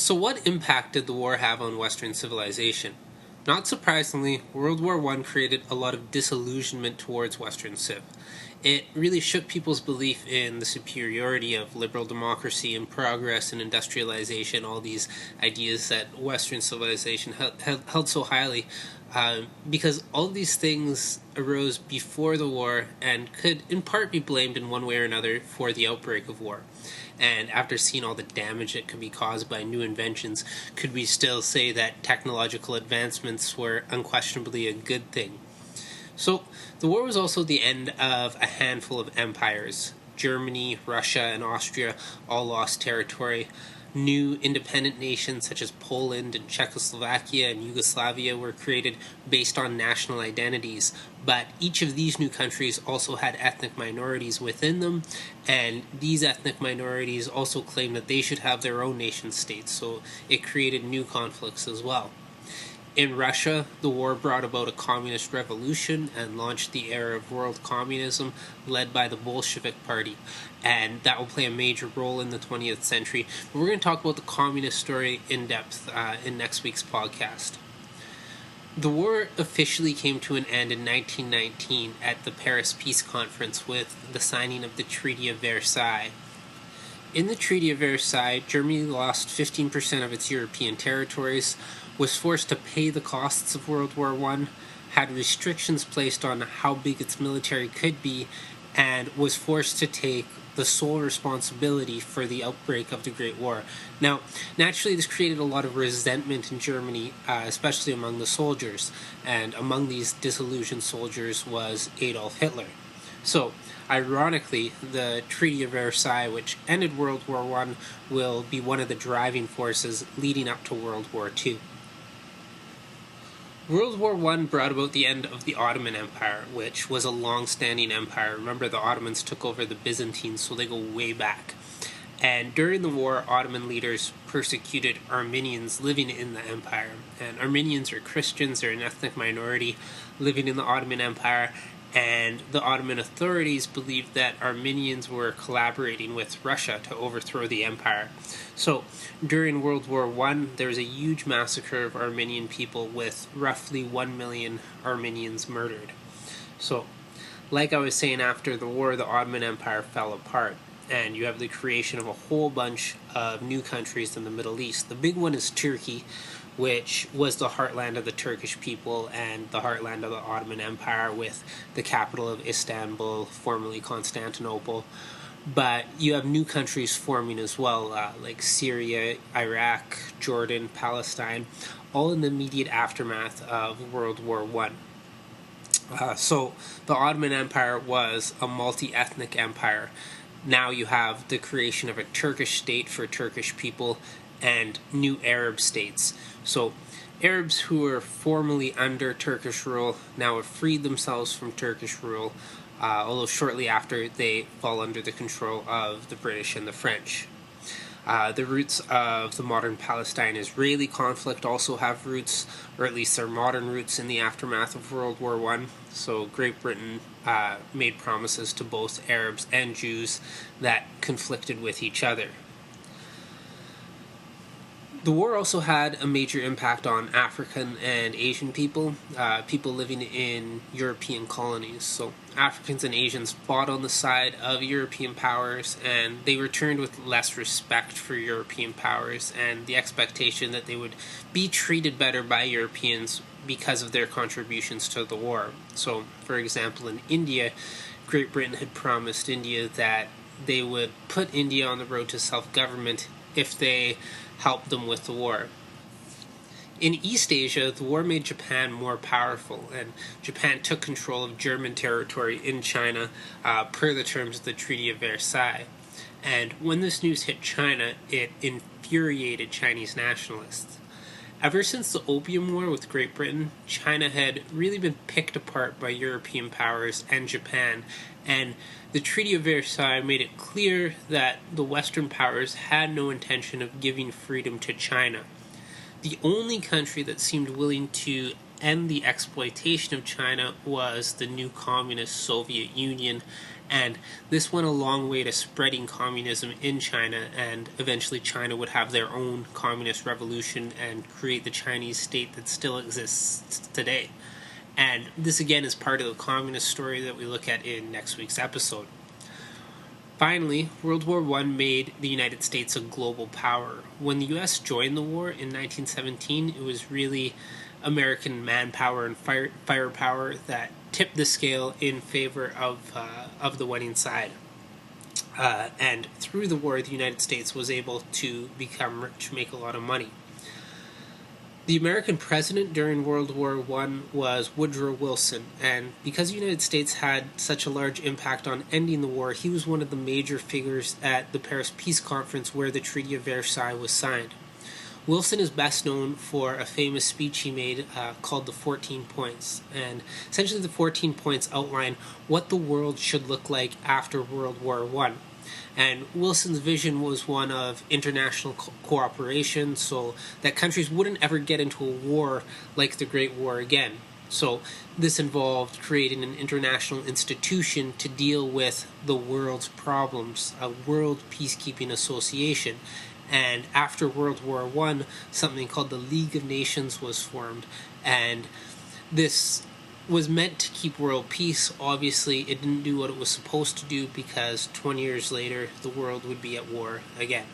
So what impact did the war have on Western civilization? Not surprisingly, World War I created a lot of disillusionment towards Western civ. It really shook people's belief in the superiority of liberal democracy and progress and industrialization, all these ideas that Western civilization held so highly, because all these things arose before the war and could in part be blamed in one way or another for the outbreak of war. And after seeing all the damage that could be caused by new inventions, could we still say that technological advancements were unquestionably a good thing? So, the war was also the end of a handful of empires. Germany, Russia, and Austria all lost territory. New independent nations such as Poland and Czechoslovakia and Yugoslavia were created based on national identities, but each of these new countries also had ethnic minorities within them, and these ethnic minorities also claimed that they should have their own nation states, so it created new conflicts as well. In Russia, the war brought about a communist revolution and launched the era of world communism led by the Bolshevik Party, and that will play a major role in the 20th century. But we're going to talk about the communist story in depth in next week's podcast. The war officially came to an end in 1919 at the Paris Peace Conference with the signing of the Treaty of Versailles. In the Treaty of Versailles, Germany lost 15% of its European territories, was forced to pay the costs of World War I, had restrictions placed on how big its military could be, and was forced to take the sole responsibility for the outbreak of the Great War. Now, naturally, this created a lot of resentment in Germany, especially among the soldiers, and among these disillusioned soldiers was Adolf Hitler. So, ironically, the Treaty of Versailles, which ended World War I, will be one of the driving forces leading up to World War II. World War I brought about the end of the Ottoman Empire, which was a long-standing empire. Remember, the Ottomans took over the Byzantines, so they go way back. And during the war, Ottoman leaders persecuted Armenians living in the empire. And Armenians are Christians, they're an ethnic minority living in the Ottoman Empire, and the Ottoman authorities believed that Armenians were collaborating with Russia to overthrow the empire. So, during World War I, there was a huge massacre of Armenian people with roughly 1 million Armenians murdered. So, like I was saying, after the war, the Ottoman Empire fell apart, and you have the creation of a whole bunch of new countries in the Middle East. The big one is Turkey, which was the heartland of the Turkish people and the heartland of the Ottoman Empire, with the capital of Istanbul, formerly Constantinople. But you have new countries forming as well, like Syria, Iraq, Jordan, Palestine, all in the immediate aftermath of World War I. So the Ottoman Empire was a multi-ethnic empire. Now you have the creation of a Turkish state for Turkish people and new Arab states. So Arabs who were formerly under Turkish rule now have freed themselves from Turkish rule, although shortly after they fall under the control of the British and the French. The roots of the modern Palestine-Israeli conflict also have roots, or at least their modern roots, in the aftermath of World War I. So Great Britain made promises to both Arabs and Jews that conflicted with each other. The war also had a major impact on African and Asian people, people living in European colonies. So Africans and Asians fought on the side of European powers, and they returned with less respect for European powers and the expectation that they would be treated better by Europeans because of their contributions to the war. So, for example, in India, Great Britain had promised India that they would put India on the road to self-government if they helped them with the war. In East Asia, the war made Japan more powerful, and Japan took control of German territory in China per the terms of the Treaty of Versailles. And when this news hit China, it infuriated Chinese nationalists. Ever since the Opium War with Great Britain, China had really been picked apart by European powers and Japan, and the Treaty of Versailles made it clear that the Western powers had no intention of giving freedom to China. The only country that seemed willing to end the exploitation of China was the new communist Soviet Union, and this went a long way to spreading communism in China, and eventually China would have their own communist revolution and create the Chinese state that still exists today. And this again is part of the communist story that we look at in next week's episode. Finally, World War I made the United States a global power. When the US joined the war in 1917, it was really American manpower and firepower that tipped the scale in favor of the winning side. And through the war, the United States was able to become rich, make a lot of money. The American president during World War I was Woodrow Wilson, and because the United States had such a large impact on ending the war, he was one of the major figures at the Paris Peace Conference where the Treaty of Versailles was signed. Wilson is best known for a famous speech he made called the 14 Points, and essentially the 14 points outline what the world should look like after World War I. And Wilson's vision was one of international cooperation so that countries wouldn't ever get into a war like the Great War again. So this involved creating an international institution to deal with the world's problems, a world peacekeeping association. And after World War I, something called the League of Nations was formed, and this was meant to keep world peace. Obviously, it didn't do what it was supposed to do because 20 years later, the world would be at war again.